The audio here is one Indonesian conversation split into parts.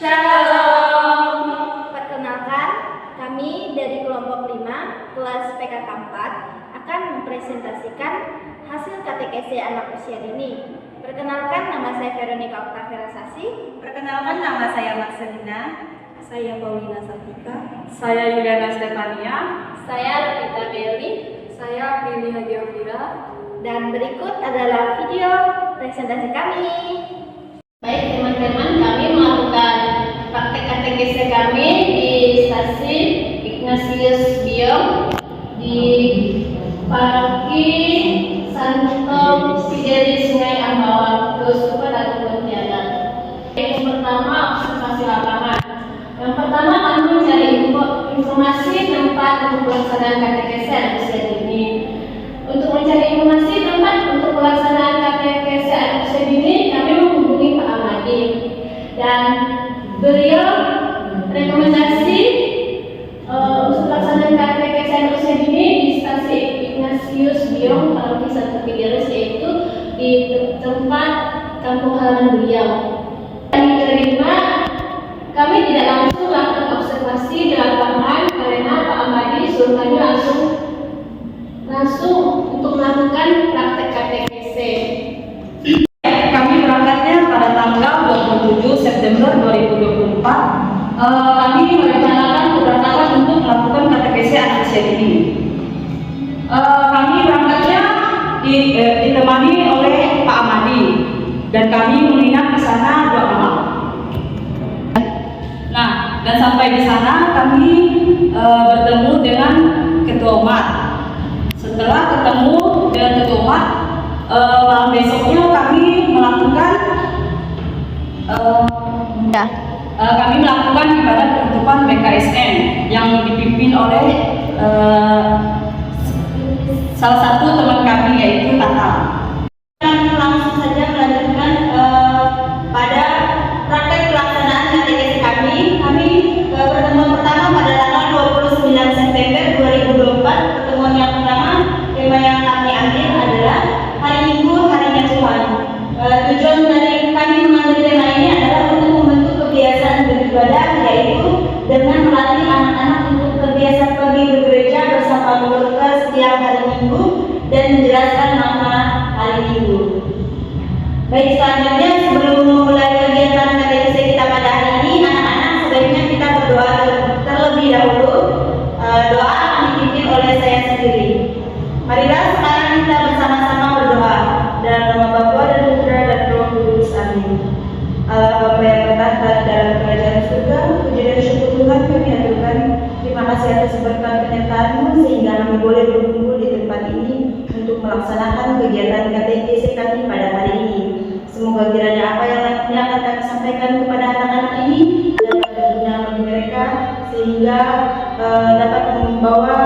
Shalom. Perkenalkan, kami dari kelompok 5 kelas PKK 4 akan mempresentasikan hasil KTKS anak usia dini. Perkenalkan, nama saya Veronica Oktavia Sasi. Perkenalkan, nama saya Marcelina. Saya Paulina Santika. Saya Yuliana Stefania. Saya Rita Beli. Saya Prilly Hagiovira. Dan berikut adalah video presentasi kami. Baik teman-teman, kami melakukan praktek KTKS kami di stasiun Ignatius Biong di Paroki Santo Fideli Sungai Ambawang, Kabupaten Pontianak. Yang pertama, observasi lapangan. Yang pertama, kami mencari informasi tempat untuk pelaksanaan KTKS usia dini. Untuk mencari informasi tempat untuk pelaksanaan KTKS usia dini, kami menghubungi Pak Amadi dan beliau rekomendasi untuk pelaksanaan KTKS usia dini di stasiun Ignatius Biong Paroki Santo Fidelis, yaitu di tempat kampung halaman beliau. Kami terima, kami tidak langsung melakukan observasi di lapangan karena Pak Amadi suruh kami langsung untuk melakukan praktek KTKS. Kami berangkatnya pada tanggal 27 September 2024. Kami merencanakan keberangkatan untuk melakukan KTKS anak usia dini. Kami berangkatnya ditemani oleh Pak Amadi dan kami menginap di sana 2 malam. Nah, dan sampai di sana kami bertemu dengan ketua umat. Setelah ketemu dengan ketua umat, malam besoknya kami melakukan ibadah penutupan BKSN yang dipimpin oleh salah satu teman kami, yaitu Tata. Langsung saja melanjutkan pada praktek pelaksanaan KTKS kami. Pertemuan pertama pada tanggal 29 September 2024. Pertemuan yang pertama, tema yang kami ambil adalah hari Minggu, harinya Tuhan. Tujuan dari kami mengambil tema ini adalah untuk membentuk kebiasaan beribadah, yaitu dengan melatih anak-anak untuk terbiasa pergi bergereja bersama keluarga setiap hari Minggu dan menjelaskan makna hari Minggu. Baik, selanjutnya sebelum memulai kegiatan KTKS kita pada hari ini, anak-anak sebaiknya kita berdoa terlebih dahulu. Doa akan dipimpin oleh saya sendiri. Marilah sekarang kita bersama-sama berdoa dalam nama Bapa dan Putra dan Roh Kudus. Amin. Allah Bapa yang bertahta dalam kerajaan surga, puji dan syukur Tuhan kami aturkan. Terima kasih atas berkat penyertaan-Mu sehingga kami boleh berkumpul di tempat ini untuk melaksanakan kegiatan KTKS kami pada hari ini. Semoga kiranya apa yang nanti akan kami sampaikan kepada anak-anak ini dapat berguna bagi mereka, sehingga dapat membawa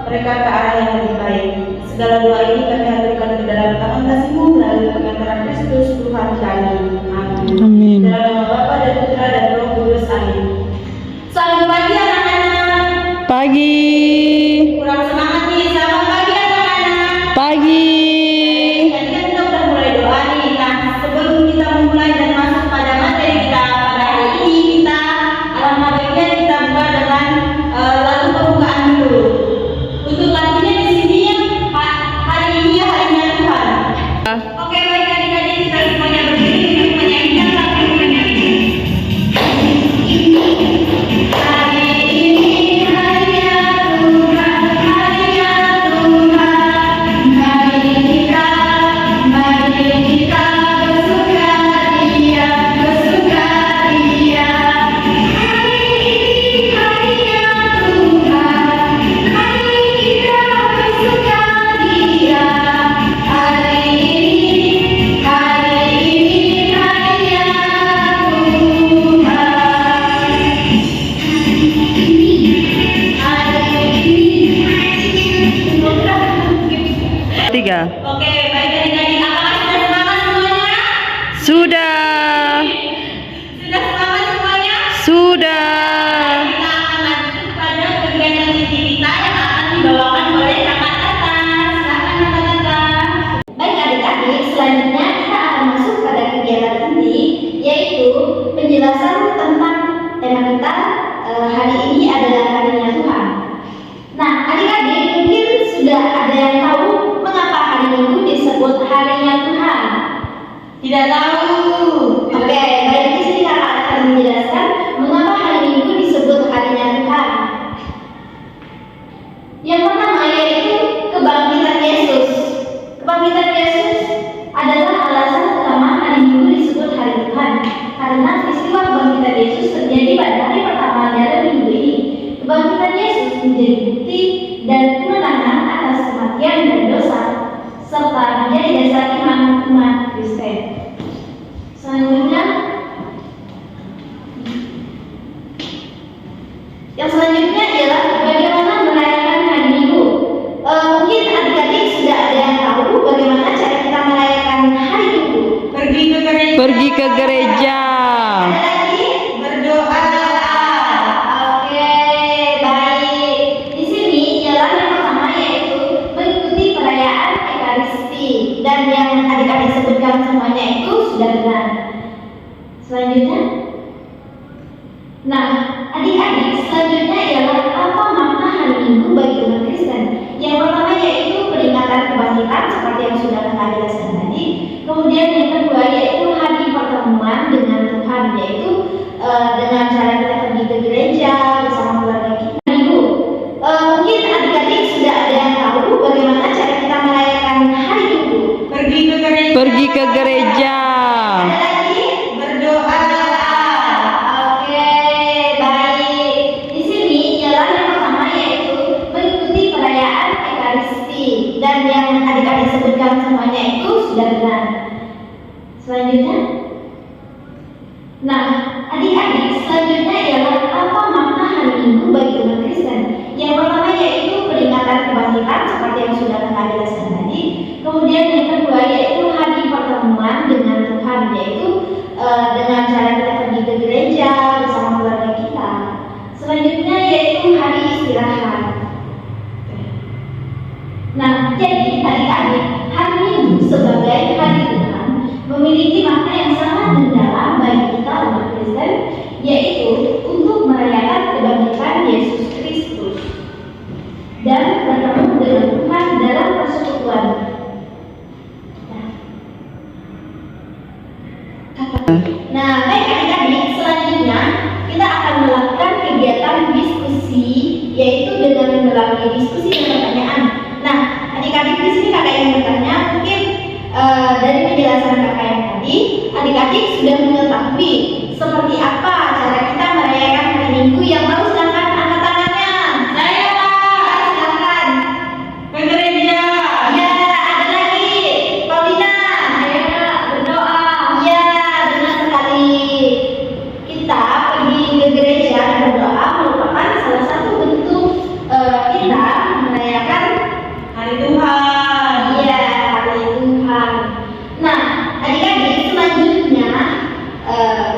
mereka ke arah yang lebih baik. Segala doa ini kami haturkan ke dalam tangan kasih-Mu melalui pengantaran Kristus Tuhan kami. Amin. Amin. Dalam nama Bapa dan Putra dan Roh Kudus. Amin. Selamat pagi anak-anak. Pagi. Kurang semangat nih. Selamat pagi anak-anak. Pagi. Tadi kan kita udah mulai doa nih. Nah, sebelum kita memulai dan masuk pada materi kita pada hari ini, alangkah baiknya kita buka dengan lagu pembukaan dulu. Untuk lagunya di sini yang hari ini harinya Tuhan. Oke, baik adik-adik, kita semuanya berdiri untuk menyanyikan lagu ini. Hari ini harinya Tuhan, harinya Tuhan. Mari kita bersukaria, bersukaria. Hari ini harinya Tuhan, mari kita bersukaria. Hari ini harinya Tuhan. Tiga. Oke, baik adik-adik, apakah sudah semangat semuanya? Sudah. Sudah semangat semuanya? Sudah. Kita akan lanjut pada kegiatan inti kita yang akan dibawakan oleh Kakak Tata. Silakan Kakak Tata. Baik adik-adik, selanjutnya kita akan masuk pada kegiatan inti, yaitu penjelasan tentang hari ini adalah harinya Tuhan. Nah, adik-adik mungkin sudah ada yang tahu mengapa hari Minggu disebut harinya Tuhan. Tidak tahu. Oke, baik, di sini kakak akan menjelaskan mengapa hari Minggu disebut harinya Tuhan. Yang pertama yaitu kebangkitan Yesus. Kebangkitan Yesus adalah alasan utama hari Minggu disebut hari Tuhan, karena peristiwa kebangkitan Yesus terjadi pada hari pertama dalam minggu ini. Kebangkitan Yesus menjadi bukti dan kemenangan atas kematian dan dosa, serta menjadi dasar iman umat Kristen. Selanjutnya, ialah bagaimana merayakan hari Minggu. Mungkin adik-adik sudah ada yang tahu bagaimana cara kita merayakan hari Minggu. Pergi ke gereja. Pergi ke gereja. Ada lagi? Berdoa. Oke, baik. Di sini ialah yang pertama yaitu mengikuti perayaan Ekaristi, dan yang adik-adik sebutkan semuanya itu sudah benar. Selanjutnya, nah, adik-adik, selanjutnya ialah apa makna hari Minggu bagi umat Kristen. Yang pertama yaitu peringatan kebangkitan seperti yang sudah kakak jelaskan tadi. Kemudian yang kedua yaitu hari pertemuan dengan Tuhan, yaitu dengan cara kita pergi ke gereja bersama keluarga kita. Minggu, mungkin adik-adik sudah ada yang tahu bagaimana cara kita merayakan hari Minggu. Pergi ke gereja. Pergi ke gereja. Ada lagi? Berdoa. Oke, baik. Di sini ialah yang pertama yaitu mengikuti perayaan Ekaristi, dan yang adik-adik sebutkan semuanya itu sudah benar. Selanjutnya, nah, adik-adik, selanjutnya ialah apa makna hari Minggu bagi umat Kristen. Yang pertama yaitu peringatan kebangkitan seperti yang sudah kakak jelaskan tadi. Kemudian yang kedua yaitu hari pertemuan dengan Tuhan, yaitu dengan cara kita pergi ke gereja bersama keluarga kita. Selanjutnya yaitu hari istirahat. Nah, jadi adik-adik, hari Minggu sebagai hari Tuhan memiliki makna yang sangat mendalam bagi kita umat Kristen, yaitu untuk merayakan kebangkitan Yesus Kristus dan bertemu dengan Tuhan dalam persekutuan. Nah, baik adik-adik, selanjutnya kita akan melakukan kegiatan diskusi, yaitu dengan melalui diskusi dan pertanyaan. Nah, adik-adik, di sini kakak yang bertanya, mungkin dari penjelasan kakak yang tadi, adik-adik sudah mengetahui seperti apa cara kita merayakan hari Minggu. Yang tahu silakan angkat tangannya. Saya Pak. Silakan. Ke gereja. Ya, ada lagi. Paulina. Berdoa. Ya, benar sekali. Kita pergi ke gereja dan berdoa merupakan salah satu bentuk kita merayakan Hari Tuhan. iya, hari Tuhan. Nah, adik-adik, selanjutnya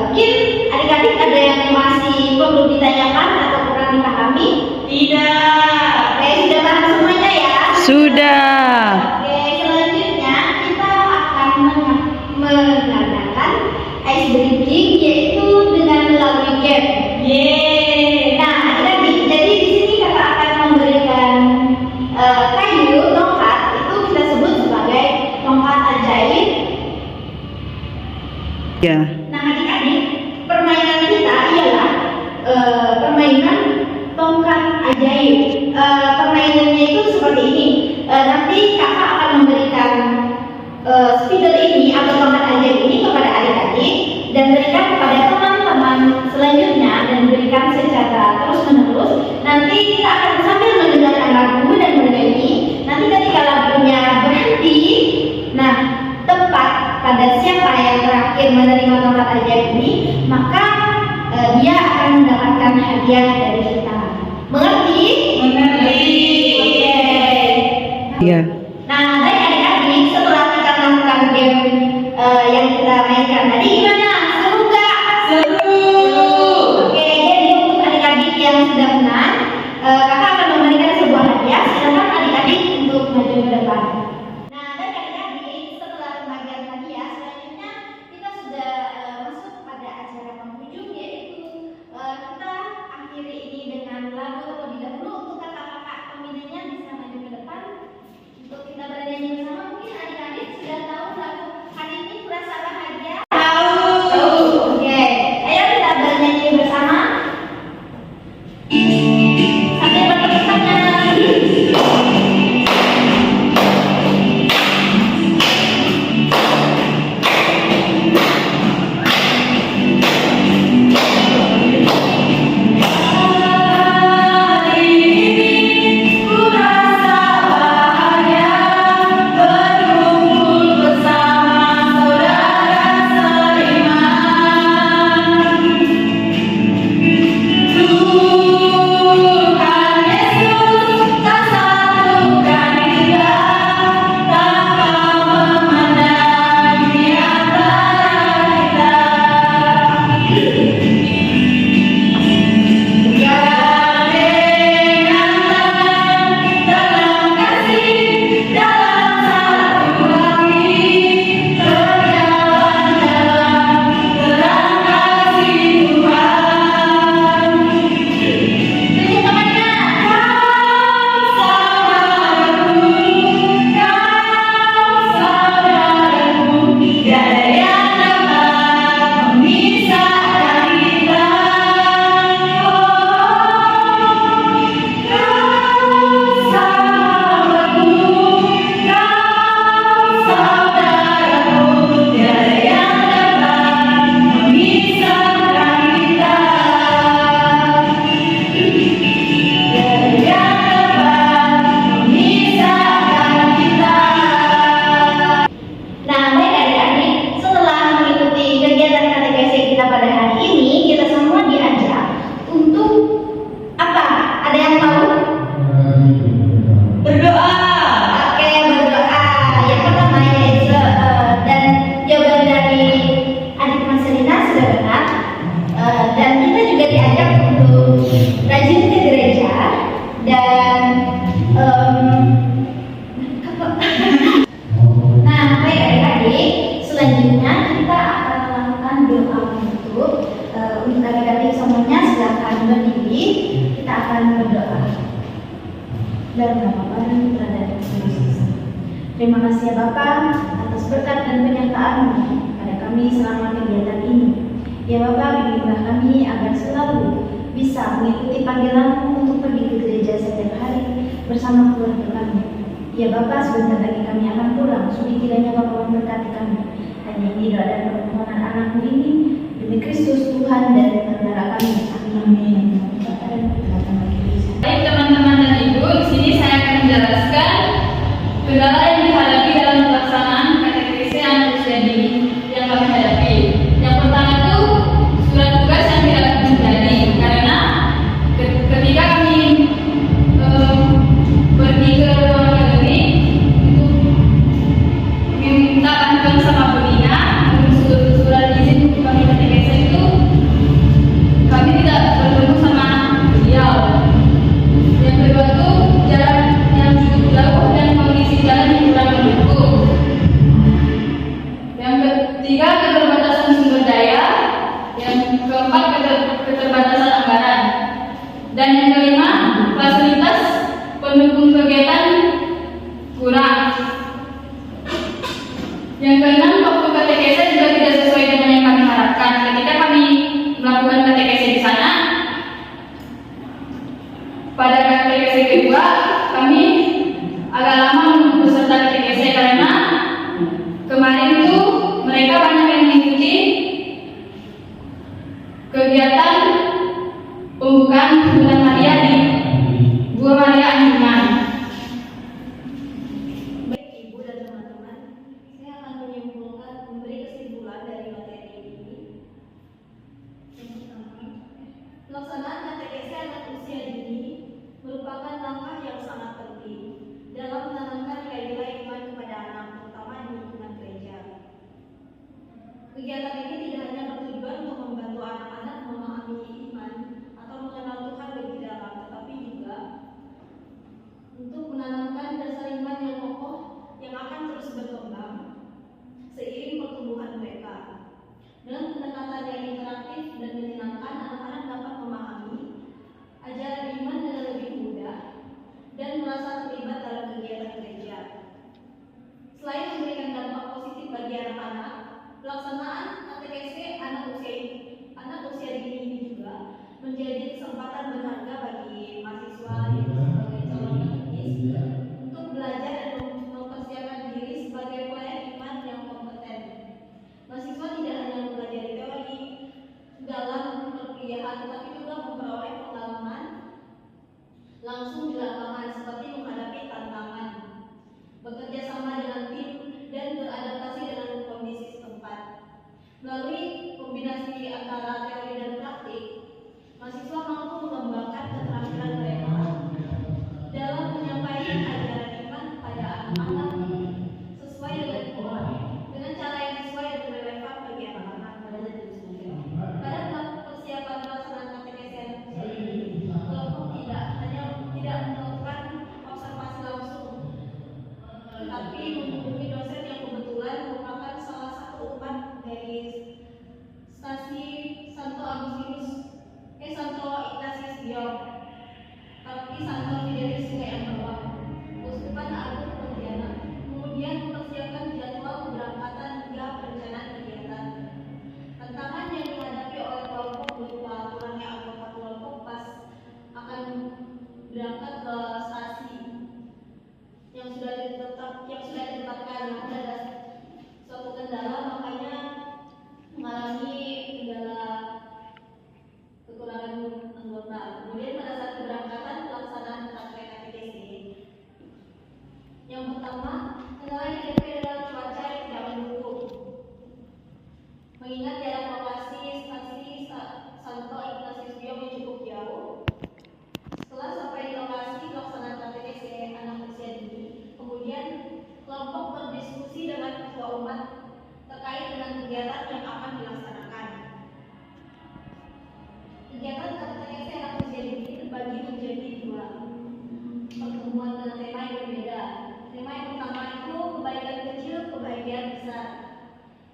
mungkin adik-adik ada yang masih perlu ditanyakan atau kurang dipahami? Tidak. Oke, sudah paham semuanya ya? Sudah. Oke, selanjutnya kita akan mengadakan ice breaking, yaitu dengan melalui game. Yeay. Nah, adik-adik, jadi di sini kakak akan memberikan kayu tongkat, itu kita sebut sebagai tongkat ajaib. Ya. Nah, adik-adik, permainan kita ialah permainan tongkat ajaib. Permainannya itu seperti ini. Nanti kakak akan memberikan spidol ini atau tongkat ajaib ini kepada adik-adik dan berikan kepada teman-teman selanjutnya, dan berikan secara terus-menerus. Nanti kita akan sambil mendengarkan lagu dan bernyanyi. Nanti ketika lagunya berhenti, nah, tepat pada siapa yang terakhir menerima tongkat ajaib ini, maka dia akan mendapatkan hadiah dari kita. Mengerti? Mengerti. Oke. Iya. Nah, baik adik-adik, setelah kita melakukan game yang kita mainkan tadi, gimana? Seru nggak? Seru. Oke, jadi untuk adik-adik yang sudah menang, kakak akan memberikan sebuah hadiah. Silakan adik-adik untuk maju ke depan. Nah, baik adik-adik, setelah pembagian hadiah, selanjutnya kita sudah masuk pada acara penghujung, yaitu kita akhiri adik-adik semuanya silakan berdiri. Kita akan berdoa. Dalam nama Bapa dan Putra dan Roh Kudus. Terima kasih ya Bapa atas berkat dan penyertaan-Mu pada kami selama kegiatan ini. Ya Bapa, bimbinglah kami agar selalu bisa mengikuti panggilan-Mu untuk pergi ke gereja setiap hari bersama keluarga kami. Ya Bapa, sebentar lagi kami akan pulang. Sudi kiranya Bapa memberkati kami. Hanya ini doa dan permohonan anak-Mu ini demi Kristus Tuhan dan Saudara kami. Amin. Bapa dan Putra dan Roh Kudus. Baik teman-teman dan ibu, di sini saya akan menjelaskan kendala yang dihadapi dalam pelaksanaan katekese anak usia dini yang kami hadapi. Yang pertama itu surat tugas yang tidak terjadi karena ketika kami pergi ke ruang negeri itu minta bantuan sama Budinya untuk surat izin kami katekese itu kami tidak bertemu sama beliau. Yang kedua itu jalan yang cukup jauh dan kondisi jalan yang kurang mendukung. Yang ketiga keterbatasan sumber daya. Yang keempat keterbatasan anggaran. Dan yang kelima fasilitas pendukung kegiatan kurang. Yang keenam waktu katekese juga tidak sesuai dengan yang kami harapkan. Ketika kami melakukan katekese di sana, pada katekese kedua kami agak lama menunggu peserta katekese karena kemarin itu mereka banyak yang mengikuti kegiatan pembukaan bulan Maria di Gua Maria Anjuman. Baik Ibu dan teman-teman, saya akan memberi kesimpulan dari materi ini. Yang pertama, pelaksanaan katekese anak usia dini merupakan langkah yang sangat penting dalam menanamkan nilai-nilai iman kepada anak, terutama di lingkungan gereja. Kegiatan ini tidak hanya bertujuan untuk membantu anak-anak memahami iman atau mengenal Tuhan lebih dalam, tetapi juga untuk menanamkan dasar iman yang kokoh yang akan terus berkembang seiring pertumbuhan mereka. Dengan pendekatan yang interaktif dan menyenangkan, anak-anak dapat memahami ajaran iman dengan lebih mudah dan merasa terlibat dalam kegiatan gereja. Selain memberikan dampak positif bagi anak-anak, pelaksanaan katekese anak usia dini ini juga menjadi kesempatan berharga bagi mahasiswa yang sebagai calon katekis untuk belajar dan mempersiapkan diri sebagai pelayan iman yang kompeten. Mahasiswa tidak hanya mempelajari teori dalam perkuliahan, tetapi juga memperoleh pengalaman langsung di lapangan seperti menghadapi tantangan, bekerja sama dengan tim, dan beradaptasi dengan kondisi setempat. Melalui kombinasi antara teori dan praktik, mahasiswa mampu mengembangkan keterampilan mereka dalam menyampaikan ajaran iman pada anak-anak sesuai dengan cara yang sesuai dan relevan bagi anak-anak. Pada persiapan pelaksanaan katekese anak usia dini, kelompok tidak melakukan observasi langsung, tetapi menghubungi dosen yang kebetulan merupakan salah satu umat dari stasi Santo Ignatius Biong, Parti Santo Fidelis Sungai Ambawang, Uskupan Agung Pontianak. Kemudian mempersiapkan jadwal keberangkatan hingga perencanaan kegiatan. Tantangan yang dihadapi oleh kelompok berupa kurangnya anggota kelompok pas akan berangkat ke stasi yang sudah ditetapkan. Ada suatu kendala, makanya mengalami kendala kekurangan anggota. Kemudian pada saat keberangkatan pelaksanaan katekese, yang pertama kendala yang dihadapi adalah cuaca yang tidak mendukung. Mengingat jarak lokasi stasi Santo Ignatius Biong yang cukup jauh. Setelah sampai di lokasi pelaksanaan katekese anak usia dini, kemudian kelompok berdiskusi dengan ketua umat terkait dengan kegiatan yang akan dilaksanakan. Kegiatan katekese anak usia dini terbagi menjadi dua pertemuan dengan tema yang berbeda. Tema yang pertama itu kebaikan kecil, kebahagiaan besar.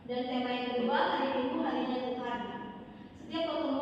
Dan tema yang kedua, hari Minggu harinya Tuhan. Setiap pertemuan